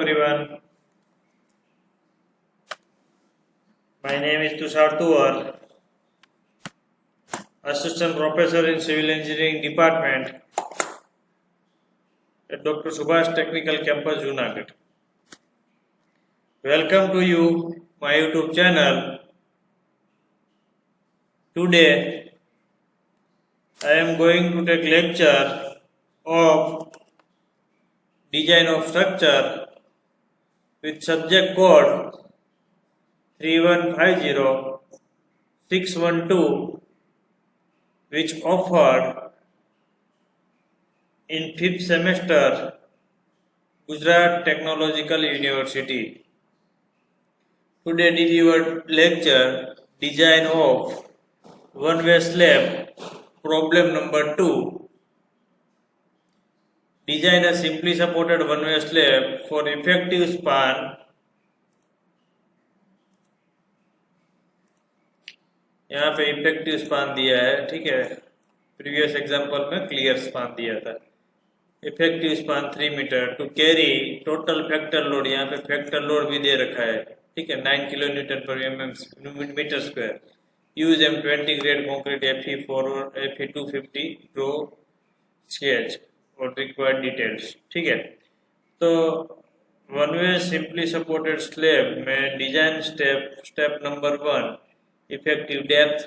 everyone. My name is Tushar Tuwar, Assistant Professor in Civil Engineering Department at Dr. Subhash Technical Campus, Junagadh. Welcome to you, my YouTube channel. Today, I am going to take lecture of design of structure with subject code 3150612, which offered in 5th semester Gujarat Technological University. Today delivered lecture design of one-way slab, problem number 2. Design a simply supported one-way slab for effective span. यहाँ पे effective span दिया है, ठीक है। Previous example में clear span दिया था। Effective span 3 metre to carry total factor load, यहाँ पे फैक्टर लोड भी दे रखा है, ठीक है, 9 kilo newton per metre square. Use M20 grade concrete Fe 250 pro sketch और रिक्वायर्ड डिटेल्स, ठीक है। तो one way simply supported slab में design step number 1 effective depth,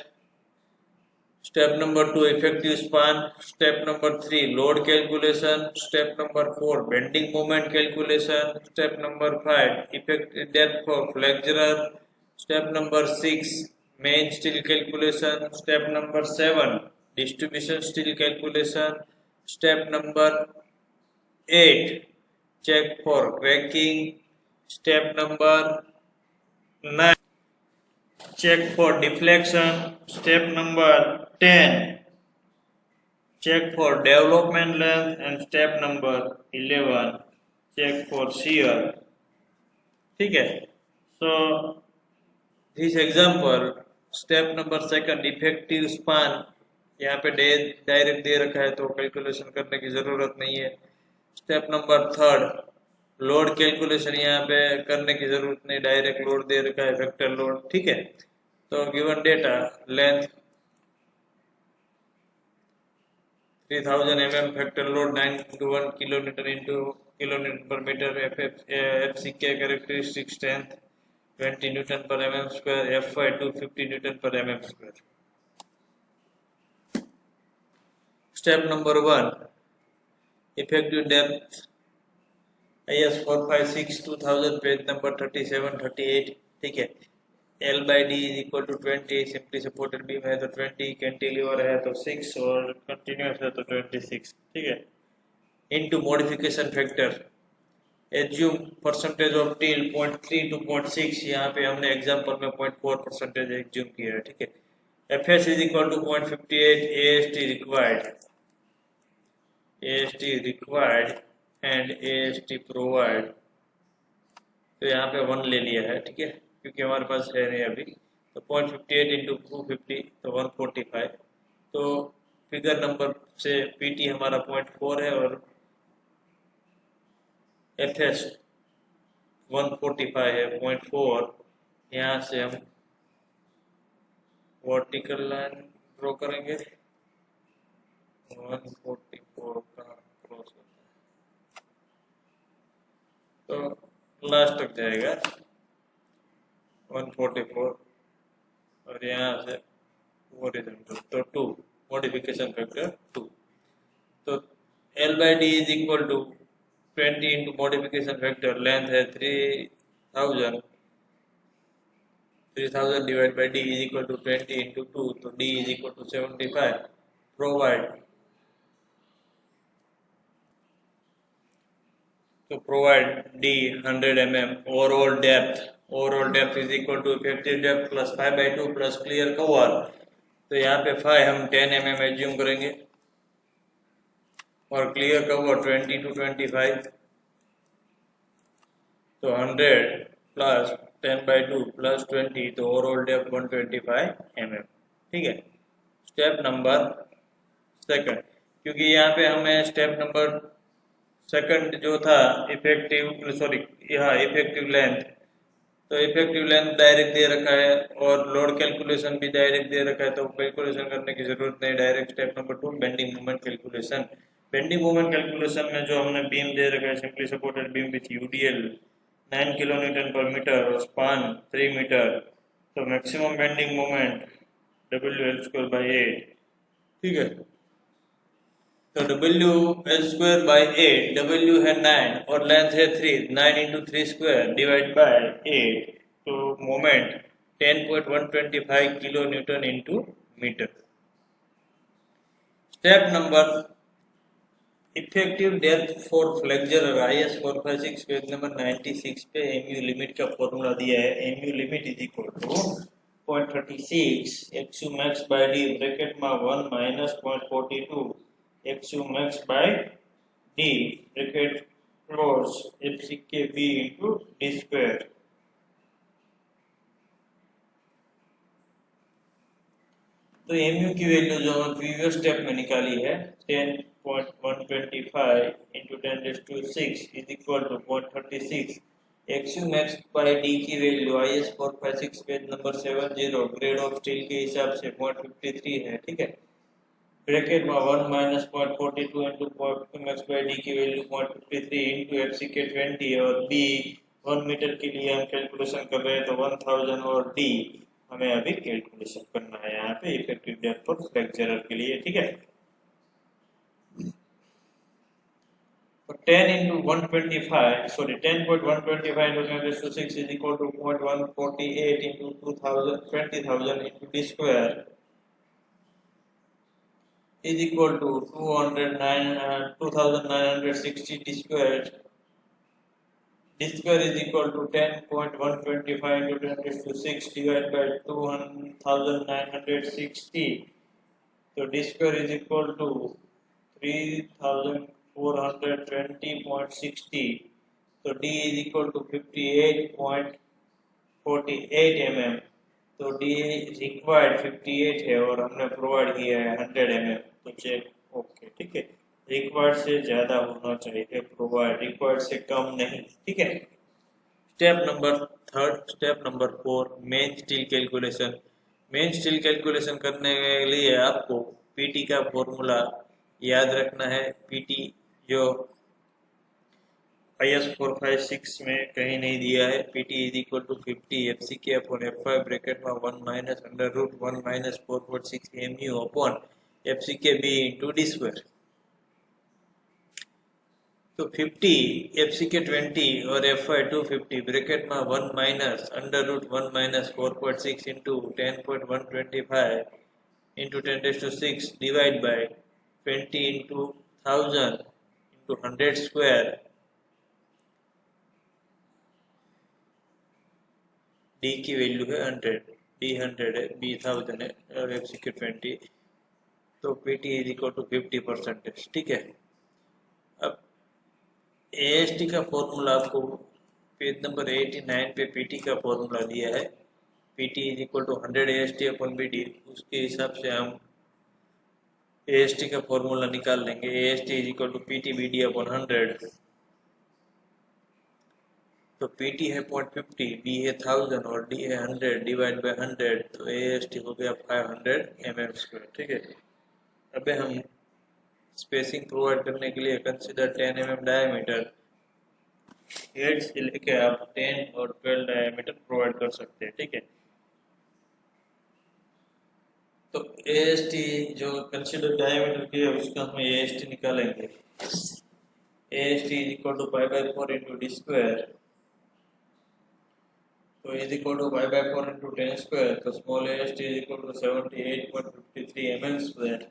step number 2 effective span, step number 3 load calculation, step number 4 bending moment calculation, step number 5 effective depth for flexure, step number 6 main steel calculation, step number 7 distribution steel calculation, step number 8 check for cracking, step number 9 check for deflection, step number 10 check for development length, and step number 11 check for shear, ठीक है। so this example step number 2 effective span यहाँ पे direct दे रखा है तो calculation करने की जरूरत नहीं है। स्टेप नंबर 3 लोड कैलकुलेशन यहाँ पे करने की जरूरत नहीं, डायरेक्ट लोड दे रखा है, वेक्टर लोड, ठीक है। तो given data length 3000 mm, factor load 9 kilo newton per metre, FCK characteristic strength 20 newton per mm square, Fy 250 newton per mm square. Step number 1 effective depth IS 456 2000 page number 37-38, ठीक है। L by D is equal to 20, simply supported beam है तो 20, cantilever है तो 6 और continuous है तो 26, ठीक है। Into modification factor assume percentage of steel 0.3 to 0.6, यहाँ पे हमने एग्जांपल में 0.4% एज्यूम किया है, ठीक है। FS is equal to 0.58, AST required and AST provide, तो यहाँ पे 1 ले लिया है, ठीक है, क्योंकि हमारे पास है नहीं अभी। तो 0.58 इंटू 250 तो 145, तो फिगर नंबर से PT हमारा 0.4 है और FS 145 है, 0.4। यहाँ से हम वर्टिकल लाइन ड्रॉ करेंगे, 144 का क्रॉस होता है तो लास्ट तक जाएगा 144 और यहाँ से हॉरिजॉन्टल तो 2, मॉडिफिकेशन फैक्टर 2। तो L by D is equal to 20 into modification factor, length है 3000 divide by D is equal to 20 इंटू 2, तो D is equal to 75। Provide, तो provide D 100 mm, overall depth is equal to effective depth plus 5/2 plus clear cover, तो यहाँ पे 5 हम 10 mm assume करेंगे और क्लियर कवर 20 to 25, तो 100 प्लस 10/2 प्लस 20, तो ओवरऑल डेप्थ 125 mm, ठीक है। स्टेप नंबर 2, क्योंकि यहाँ पे हमें स्टेप नंबर सेकंड जो था इफेक्टिव, सॉरी यहाँ इफेक्टिव लेंथ, तो इफेक्टिव लेंथ डायरेक्ट दे रखा है और लोड कैलकुलेशन भी डायरेक्ट दे रखा है, तो कैलकुलेशन करने की जरूरत नहीं। Direct step number 2 bending moment calculation. Bending moment calculation में जो हमने बीम दे रखा है, simply supported beam width UDL 9 kilo newton per metre और स्पान 3 मीटर, तो मैक्सिमम बेंडिंग मोमेंट WL²/8, ठीक है। तो WL²/8, W है 9 और लेंथ है 3, 9 इंटू 3 स्क्वायर डिवाइड बाय 8, तो moment 10.125 kilo newton into metre. Step number effective depth for flexure, IS 456 page number 96 पे MU लिमिट का फॉर्मूला दिया है। MU लिमिट is equal to 0.36 XU max by D bracket में 1 minus 0.42 XU max by D bracket close FCKB into D square. तो MU की value जो हमने प्रीवियस स्टेप में निकाली है 10.125 into 10⁶ is equal to 0.36। XU max by D की value IS 456 page number 70 grade of steel के हिसाब से 0.53 है, ठीक है। ब्रैकेट में 1 minus 0.42 into XU max by D की वैल्यू 0.53 इंटू FCK20 और B 1 मीटर के लिए हम कैलकुलेशन कर रहे हैं, तो 1000 और D हमें अभी कैलकुलेशन करना है यहाँ पे इफेक्टिव डेप्थ फॉर फ्रैक्चर के लिए, ठीक है। तो 10 into 125, sorry 10.125 into 10⁶ is equal to 0.148 into 20,000 into D square is equal to 2960 D square. D square is equal to 10.125 into 10⁶ divided by 2960. So D square is equal to 3420.60. So D is equal to 58.48 mm. तो D required 58 है और हमने provide किया है 100 mm, तो check okay, ठीक है। Required से ज्यादा होना चाहिए प्रोवाइड, रिक्वायर्ड से कम नहीं, ठीक है। Step number 4 main steel calculation. Main steel calculation करने के लिए आपको पीटी का फॉर्मूला याद रखना है। पीटी जो IS 456 में कहीं नहीं दिया है। PT is equal to 50 FCK upon F5 bracket में 1 minus under root 1 minus 4.6 MU upon FCKB into D square. तो 50 FCK20 और F5 250 ब्रैकेट में 1 minus under root 1 minus 4.6 into 10.125 into 10⁶ divide by 20 into 1000 into 100 square. D की value है 100, D 100 है, B 1000 है और FCK 20, तो PT इज इक्वल टू 50%, ठीक है। अब AST का फॉर्मूला आपको पेज नंबर 89 पे PT का फॉर्मूला दिया है। PT is equal to 100 AST upon BD, उसके हिसाब से हम AST का फॉर्मूला निकाल लेंगे। AST is equal to PT BD upon 100, तो PT है 0.50, B है 1000 और D है 100 डिवाइड बाय 100, तो AST हो गया 500 mm², ठीक है। अबे हम स्पेसिंग प्रोवाइड करने के लिए कंसीडर 10 mm डायमीटर, हेड से लेके आप 10 और 12 डायमीटर प्रोवाइड कर सकते हैं, ठीक है। तो AST जो कंसीडर डायमीटर की है उसका हम AST निकालेंगे। AST is equal to π/4 into D square, तो is equal to π/4 into 10 square, तो small AST is equal to 78.53 mm²।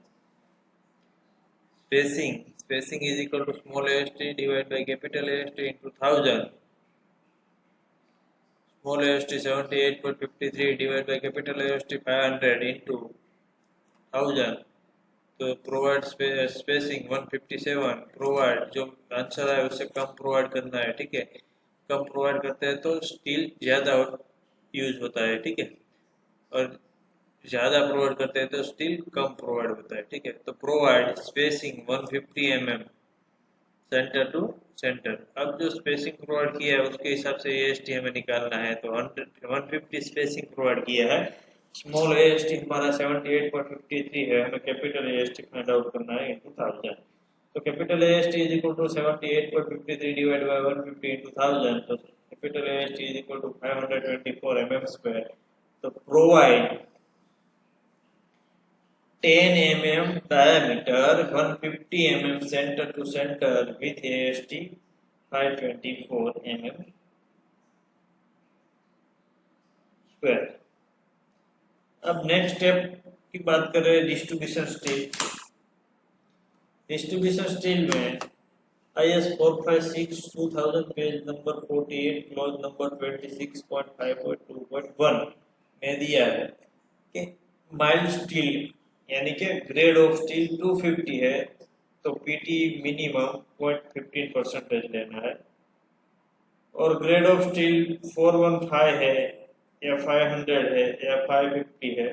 Spacing is equal to small AST divide by capital AST into 1000। Small AST 78.53 divide by capital AST 500 into 1000, तो provide spacing 157। Provide जो answer है उससे कम provide करना है, ठीक है। कम provide करते हैं तो स्टील ज़्यादा यूज होता है, ठीक है, और ज़्यादा प्रोवाइड करते हैं तो स्टील कम प्रोवाइड होता है, ठीक है। तो provide spacing 150 mm centre to centre. अब जो स्पेसिंग प्रोवाइड किया है उसके हिसाब से AST हमें निकालना है। तो 150 स्पेसिंग प्रोवाइड किया है, स्मॉल AST हमारा 78.53 है, हमें कैपिटल AST फाइंड आउट करना है इंटू 1000। तो capital AST is equal to 78.53 divide by 150 into 1000। तो capital AST is equal to 524 mm square. तो provide 10 mm diameter, 150 mm center to center with AST 524 mm square। अब next step की बात करें distribution steel. Distribution steel में IS 456 2000 page number 48 clause number 26.5.2.1 में दिया है कि माइल्ड स्टील यानी कि ग्रेड ऑफ स्टील 250 है, तो PT मिनिमम 0.15% लेना है, और ग्रेड ऑफ स्टील 415 है या 500 है या 550 है,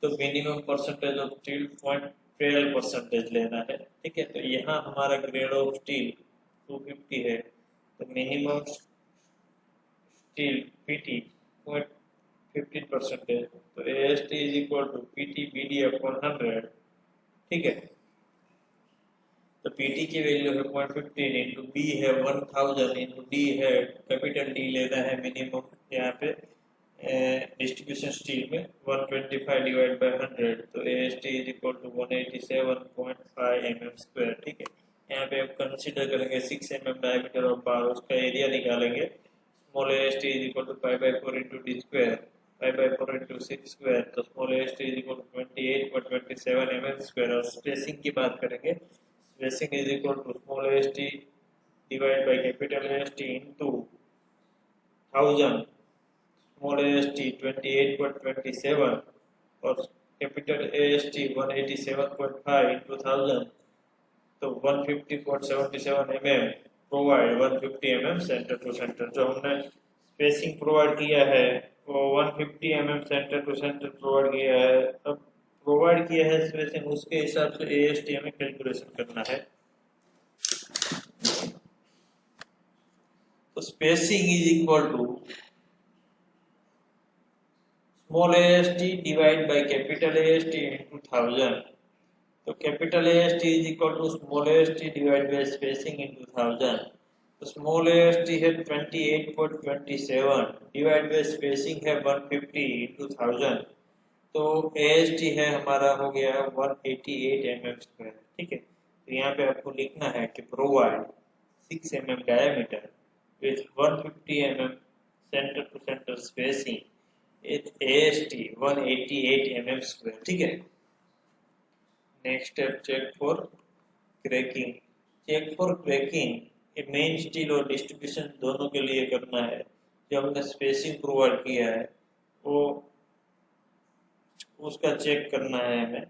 तो मिनिमम परसेंटेज ऑफ स्टील 0.12% लेना है। ठीक है, तो यहाँ हमारा ग्रेड ऑफ स्टील 250 है, तो मिनिमम स्टील PT 0.15%, तो AST is equal to PT BD upon 100। ठीक है, तो PT की वैल्यू है 0.15 इंटू B है 1000 इंटू D है कैपिटल D लेना है मिनिमम यहाँ पे डिस्ट्रीब्यूशन स्टील में 125 डिवाइड बाय 100। तो AST is equal to 187.5 mm square. ठीक है, यहाँ पे आप कंसीडर करेंगे 6 mm डायमीटर ऑफ बार, उसका एरिया निकालेंगे। Small AST is equal to 5/4 into D square, 5/4 into 6 square, तो small AST is equal to 28.27 mm square. और स्पेसिंग की बात करेंगे, spacing is equal to small AST divide by capital AST into 1000, small AST 28.27 और capital AST 187.5 into 1000, तो 150.77 mm provide 150 mm centre to centre. जो हमने spacing provide किया है वो 150 mm centre to centre provide किया है। अब प्रोवाइड किया है स्पेसिंग, उसके हिसाब से AST हमें कैलकुलेशन करना है। तो spacing is equal to small AST divide by capital AST into 1000। तो capital AST is equal to small AST divide by spacing into 1000। तो स्मॉल AST है 28.27 डिवाइड बाय स्पेसिंग है 150 इंटू 1000, तो AST है हमारा हो गया 188 mm स्क्वायर। ठीक है, तो यहाँ पे आपको लिखना है कि provide 6 mm diameter with 150 mm centre to centre spacing with AST 188 mm square. ठीक है, next step check for cracking. Check for cracking ये मेन स्टील और डिस्ट्रीब्यूशन दोनों के लिए करना है। जो हमने स्पेसिंग प्रोवाइड किया है वो उसका चेक करना है हमें।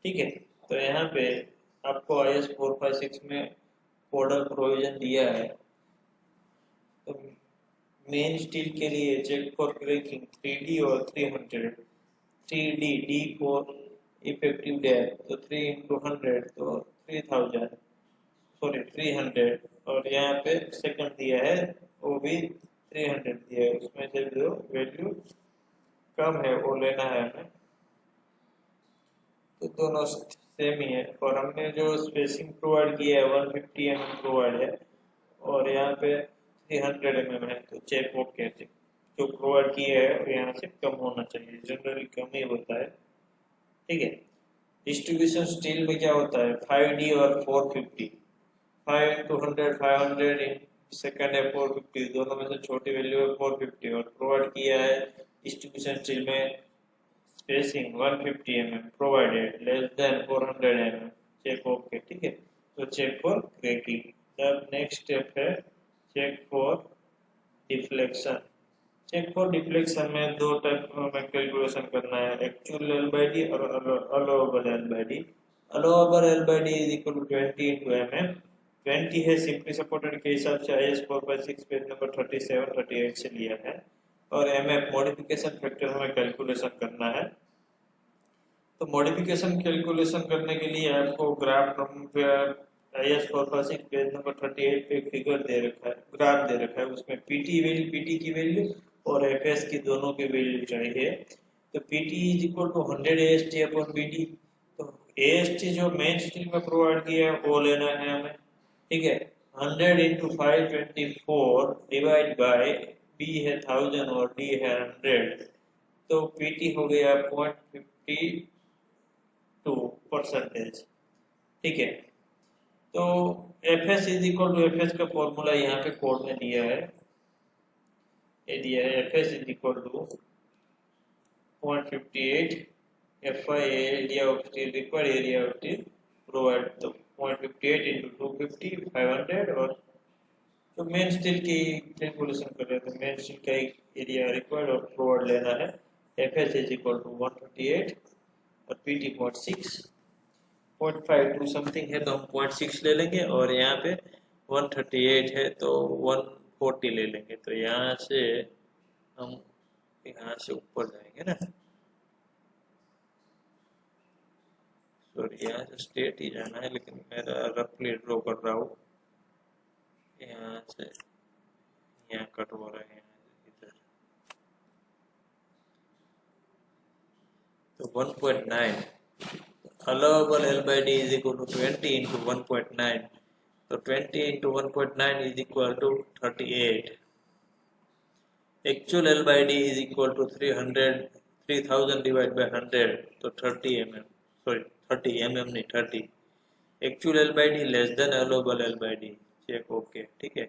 ठीक है, तो यहाँ पे आपको IS 456 में कोडल प्रोविजन दिया है। तो मेन स्टील के लिए चेक फॉर क्रैकिंग 3D और 300, 3D D for effective depth, तो 3 इंटू 100 तो 3000 सॉरी 300, और यहाँ पे सेकंड दिया है वो भी 300 दिया है, उसमें से जो वैल्यू कम है वो लेना है हमें। तो दोनों सेम ही है, और हमने जो स्पेसिंग प्रोवाइड किया है 150 mm प्रोवाइड है और यहाँ पे 300 mm है, तो चेक ओके। जो प्रोवाइड किया है यहाँ से कम होना चाहिए, जनरली कम ही होता है। ठीक है, डिस्ट्रीब्यूशन स्टील में क्या होता है 5D और 450, 5 into 100 500 इन सेकंड है 450, दोनों में से छोटी वैल्यू है 450, और प्रोवाइड किया है डिस्ट्रीब्यूशन स्टील में spacing 150 mm provided less than 400 mm, check okay. ठीक है, तो check for cracking. The next step है check for deflection. Check for deflection में दो टाइप में कैलकुलेशन करना है, एक्चुअल L/D और allowable L/D। Allowable L/D is equal to 20 into mm। 20 है सिंपली सपोर्टेड के हिसाब से IS 456 पेज नंबर 37 38 से लिया है, और MF मॉडिफिकेशन फैक्टर हमें कैलकुलेशन करना है। तो मॉडिफिकेशन कैलकुलेशन करने के लिए आपको ग्राफ IS 456 पेज नंबर 38 पे फिगर दे रखा है, ग्राफ दे रखा है, उसमें पीटी की वैल्यू और एफएस की दोनों की वैल्यू चाहिए। तो PT is equal to 100 AST upon BD. तो AST जो मेन स्ट्रीम में प्रोवाइड किया है वो लेना है हमें, ठीक है। 100 इंटू 524 डिवाइड बाय बी है 1000 और डी है 100, तो पीटी हो गया 0.52%, ठीक है। तो F S is equal to F S का फॉर्मूला यहाँ पे कोड में दिया है, ये दिया है F S is equal to 0.58 F I area of steel required area of steel provide. तो 0.58 इंटू 250 500, और जो मेन स्टील की कैलकुलेशन कर रहे हैं तो मेन स्टील का एरिया रिक्वायर्ड और प्रोवाइड लेना है। F S is equal to 138 और पी टी 0.52 समथिंग है तो हम 0.6 ले लेंगे, और यहाँ पे 138 है तो 140 ले लेंगे। तो यहाँ से हम यहाँ से ऊपर जाएंगे ना, सॉरी यहाँ से स्ट्रेट ही जाना है, लेकिन मेरा रफली ड्रॉ कर रहा हूँ, यहाँ से यहाँ कट हो रहा है इधर। तो 1.9 allowable L by D is equal to 20 into 1.9. So 20 into 1.9 is equal to 38. Actual L by D is equal to 3000 divided by 100, so 30 mm. Sorry, 30 mm नहीं 30. Actual L by D less than allowable L by D. Check okay, ठीक है।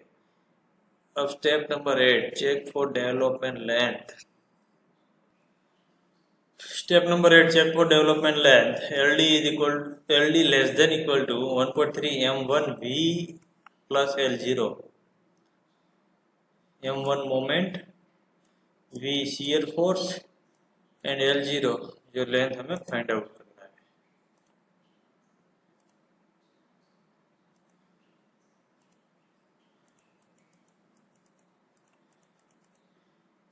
अब step number 8, check for development length. Step number 8, check for development length. LD less than equal to 1.3 M1 V plus L0. M1 moment, V shear force and L0 जो length हमें find out करना है।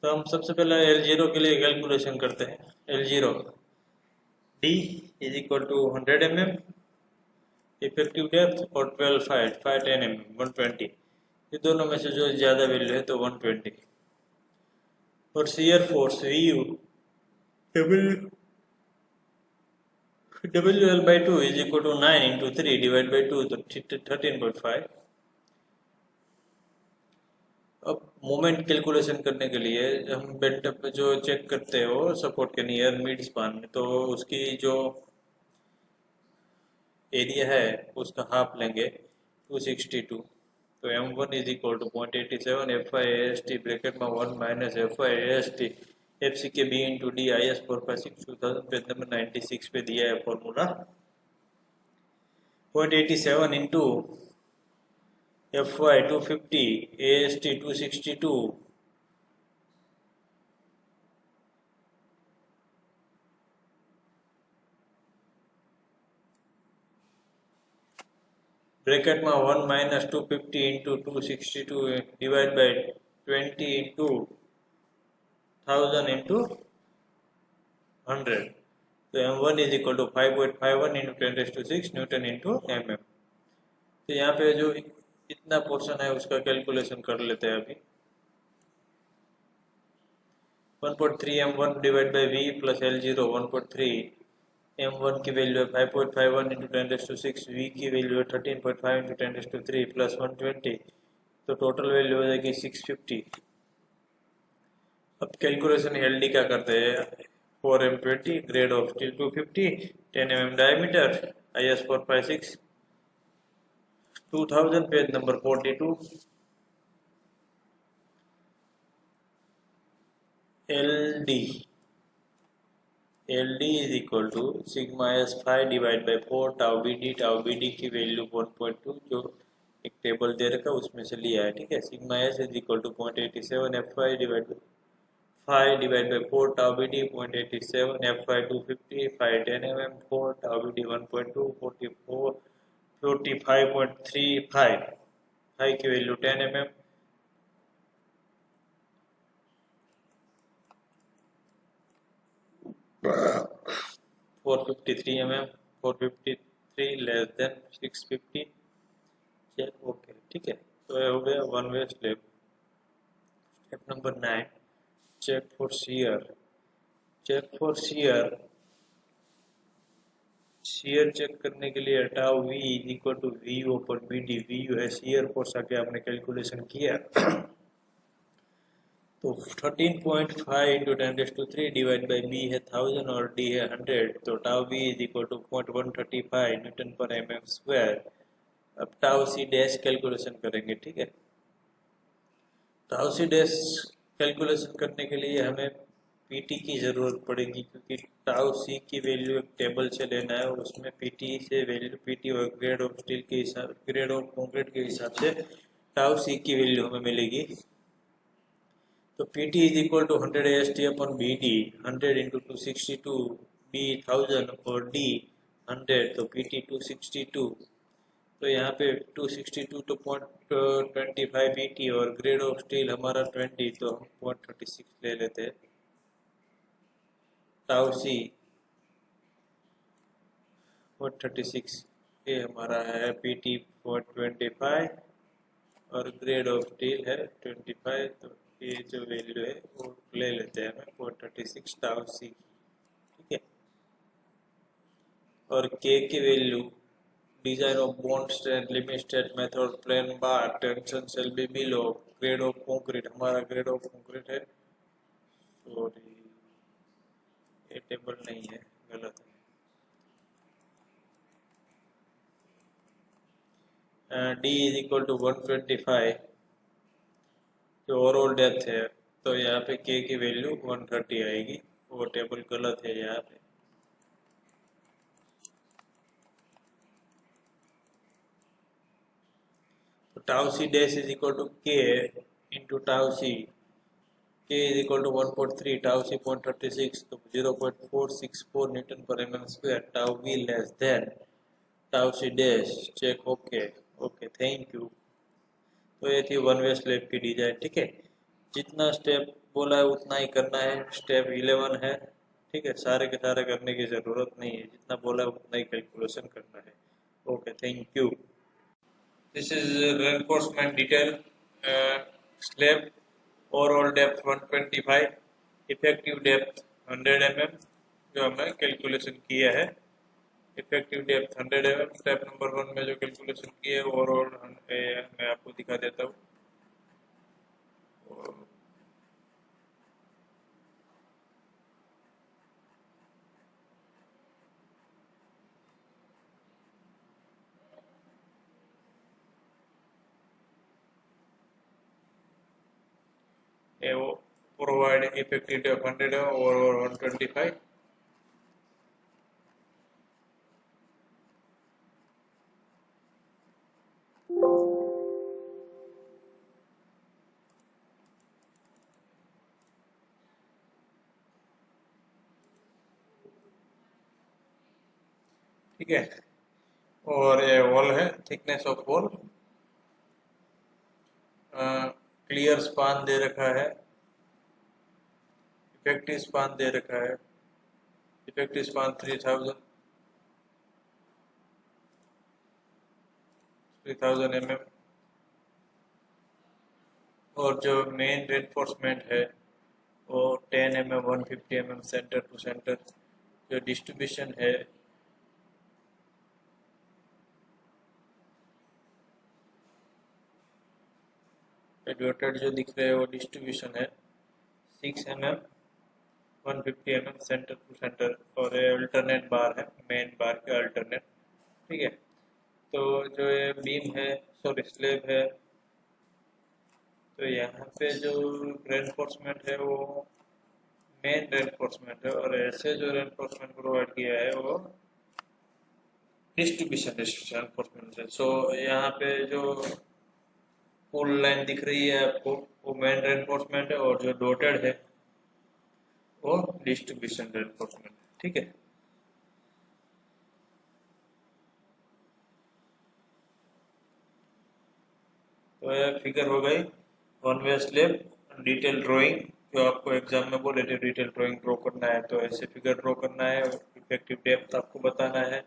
तो हम सबसे पहले L0 के लिए कैलकुलेशन करते हैं। L0 D is equal to 100 mm effective depth और 510 mm 120, ये दोनों में से जो ज़्यादा वैल्यू है तो 120। और shear force VU WL by 2 is equal to 9 into 3 divided by 2, तो 13.5। अब मोमेंट कैलकुलेशन करने के लिए हम बेड पे जो चेक करते हो सपोर्ट के नियर मिड स्पान में, तो उसकी जो एरिया है उसका हाफ लेंगे 262। तो M1 is equal to 0.87 FIAST bracket में 1 minus FIAST FCK B into D IS 456 2000 page number 96 पे दिया है formula. 0.87 into FY 250 AST 262 bracket में 1 minus 250 into 262 divide by 20 into 1000 into 100। तो M1 is equal to 5.51 into 10⁶ newton into mm। तो यहाँ पे जो इतना पोर्शन है उसका कैलकुलेशन कर लेते हैं अभी। 1.3 M1 divide by V plus L0 1.3 M1 की वैल्यू है 5.51 इंटू 10⁶, V की वैल्यू है 13.5 इंटू 10⁻³ प्लस 120, तो टोटल वैल्यू हो जाएगी 650। अब कैलकुलेशन LD का करते हैं। 4M20 grade of steel 250 10 mm diameter IS 456 2000 page number 42। LD is equal to sigma s 5 divided by 4 tau BD की वैल्यू 1.2 जो एक टेबल दे रखा है उसमें से लिया है, ठीक है। Sigma s is equal to 0.87 F5 divided by 5 divided by 4 tau BD 0.87 F5 250 5 10 mm 4 tau BD 1.2 44 45.35 5 की value 10 mm 453 mm 453 less than 650 check okay, ठीक है। तो ये हो गया one way slab. Step number 9, check for shear. Check for shear, shear check करने के लिए tau V is equal to V upon B D. V है शियर फोर्स, आके आपने कैलकुलेशन किया तो 13.5 इंटू 10⁻³ डिवाइड बाई बी है 1000 और डी है 100, तो tau V is equal to 0.135 newton per mm square. अब टाउ सी डैश कैलकुलेशन करेंगे, ठीक है। टाउ सी डैश कैलकुलेशन करने के लिए हमें पीटी की ज़रूरत पड़ेगी, क्योंकि टाउ सी की वैल्यू एक टेबल से लेना है और उसमें पीटी से वैल्यू, पीटी और ग्रेड ऑफ स्टील के हिसाब, ग्रेड ऑफ कंक्रीट के हिसाब से टाउ सी की वैल्यू हमें मिलेगी। तो PT is equal to 100 AST upon B D, 100 into 262, B 1000 और डी 100, तो पीटी 262। तो यहाँ पे 262 तो 0.25 पीटी और ग्रेड ऑफ स्टील हमारा 20, तो हम 0.36 ले लेते हैं। टाउ सी 0.36, ये हमारा है पीटी 0.25 और ग्रेड ऑफ स्टील है 25, तो ये जो वैल्यू है वो ले लेते हैं हमें 0.36 टाउ सी, ठीक है। और के की value, design of bond strength, limit state method, plain bar, tension shall be below, grade of concrete, हमारा ग्रेड ऑफ कंक्रीट है, सॉरी ये टेबल नहीं है, गलत है। डी इज इक्वल टू 125 जो ओवरऑल डेप्थ है, तो यहाँ पे के की वैल्यू 130 आएगी, वो टेबल गलत है यहाँ पे। तो tau C dash is equal to K into tau C, K is equal to 1.3, tau C 0.36, तो 0.464 newton per mm square. Tau V less than tau C dash, check okay okay, thank you. तो ये थी one way slab की design, ठीक है। जितना step बोला है उतना ही करना है, स्टेप 11 है, ठीक है। सारे के सारे करने की ज़रूरत नहीं है, जितना बोला है उतना ही कैलकुलेशन करना है। Okay, thank you. This is reinforcement detail slab, overall depth 125, effective depth 100 mm जो हमने कैलकुलेशन किया है। Effective depth 100 mm, step number 1 में जो कैलकुलेशन किया है ओवरऑल मैं आपको दिखा देता हूँ। वो प्रोवाइड इफेक्टिव डेप्थ 100 है और 125। ठीक है, और ये वॉल है, thickness of wall, clear span दे रखा है, इफेक्टिव स्पान दे रखा है, इफेक्टिव स्पान 3000 mm, और जो मेन रेनफोर्समेंट है वो 10 mm 150 mm centre to centre. जो डिस्ट्रीब्यूशन है डॉटेड जो दिख रहे हैं वो डिस्ट्रीब्यूशन है 6 mm 150 mm centre to centre, और ये अल्टरनेट बार है, मेन बार के अल्टरनेट, ठीक है। तो जो ये बीम है, सॉरी स्लेब है, तो यहाँ पे जो रेनफोर्समेंट है वो मेन रेनफोर्समेंट है, और ऐसे जो रेनफोर्समेंट प्रोवाइड किया है वो डिस्ट्रीब्यूशन रेनफोर्समेंट है। सो यहाँ पे जो फुल लाइन दिख रही है आपको वो मेन रेनफोर्समेंट है, और जो डॉटेड है वो डिस्ट्रीब्यूशन रेनफोर्समेंट, ठीक है। तो यह फिगर हो गई one way slab detail drawing, जो आपको एग्जाम में बोले थे डिटेल ड्राइंग ड्रॉ करना है, तो ऐसे फिगर ड्रॉ करना है, इफेक्टिव डेप्थ आपको बताना है,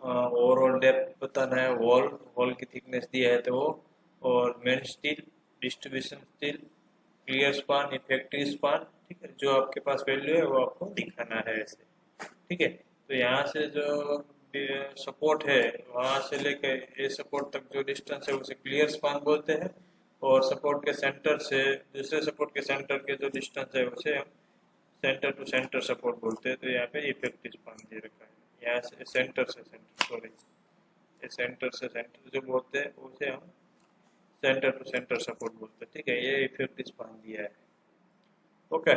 ओवरऑल डेप्थ बताना है, वॉल की थिकनेस दिया है तो वो, और main steel, distribution steel, clear span, effective span, ठीक है, जो आपके पास वैल्यू है वो आपको दिखाना है ऐसे, ठीक है। तो यहाँ से जो सपोर्ट है वहाँ से लेके ये सपोर्ट तक जो डिस्टेंस है उसे क्लियर स्पान बोलते हैं, और सपोर्ट के सेंटर से दूसरे सपोर्ट के सेंटर के जो डिस्टेंस है उसे हम सेंटर टू सेंटर सपोर्ट बोलते हैं। तो यहाँ पे इफेक्टिव स्पान दे रखा है, यहाँ से सेंटर सॉरी, ये सेंटर से सेंटर जो बोलते हैं उसे हम सेंटर टू सेंटर सपोर्ट बोलते हैं, ठीक है। ये इफेक्टिव स्पान दिया है, ओके।